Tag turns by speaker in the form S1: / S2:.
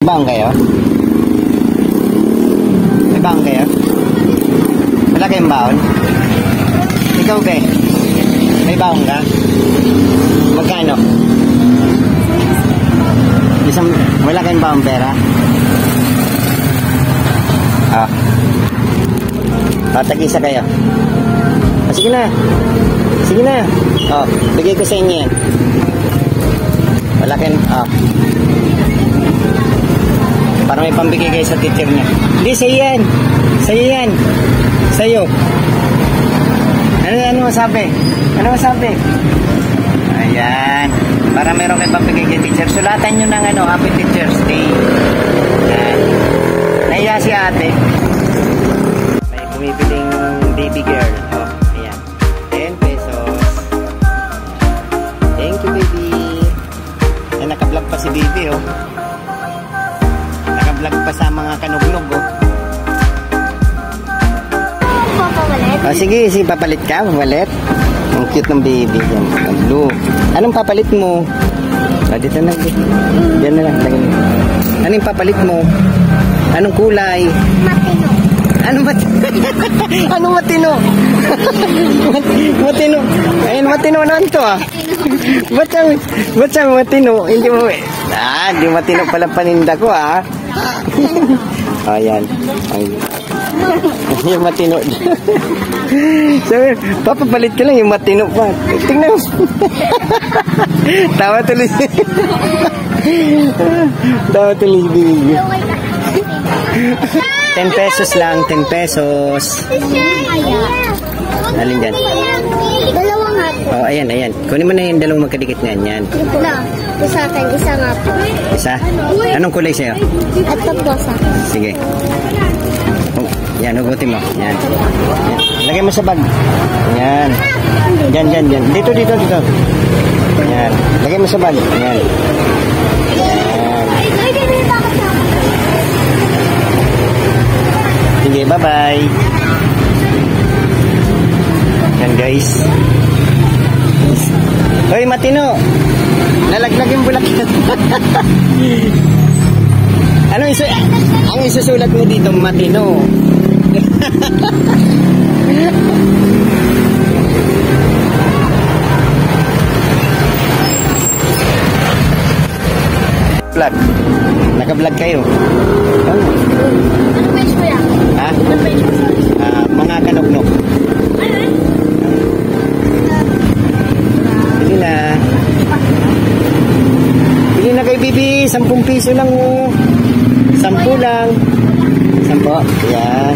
S1: baon kayo? May baon kayo? Wala kayong baon? Ikaw ba? May baon ka? Magkano? Wala kayong baon pera? Tag-isa kayo. Sige na. Sige na. Bigay ko sa inyo yan. Wala kayong, para may pambigay kayo sa teacher niya. Hindi, sa'yo yan. Sa'yo yan. Sa'yo. Ano masabi? Ano masabi? Ayan. Para meron kayo pambigay kay teacher. Sulatan nyo ng Happy Teacher's Day. Ayan. Nahiya si ate. May bumibiling baby girl. Ayan. 10 pesos. Thank you, baby. Ayan, naka-vlog pa si baby, Naka-vlog pa sa mga kanugnog, sige, papalit ka, papalit. Ang cute ng baby. Yan, blue. Anong papalit mo? Dito na. Diyan na lang. Anong papalit mo? Anong kulay? Matino. Anong matino? Anong matino? Matino. Ayun, matino na ito, Ba't siyang matino? Hindi mo, hindi matino pala paninda ko, Ayan. Yung matino. So, papapalit ko lang yung matino pa. Tingnan mo. Tawa tuloy. Tawa tuloy. 10 pesos lang. 10 pesos. Alin dyan?
S2: Dalawang hapon.
S1: Ayan. Kunin mo na yung dalawang magkadikit na yan.
S2: Isa akin, isa nga po.
S1: Isa? Anong kulay sa'yo?
S2: Ito po sa akin.
S1: Sige. Yan, hugutin mo. Yan. Lagay mo sa bag. Yan. Yan. Dito. Yan. Lagay mo sa bag. Yan. Sige, bye-bye. Yan, guys. Hoy, matino. Nalaglag yung bulaklak. Ang isusulat mo dito, matino. Vlog. Naka-vlog kayo.
S2: Ano page ko yan? Ano page ko?
S1: Mga kanugnog. Bili na kay Bibi. 10 piso lang, 10 lang. 10. Yan.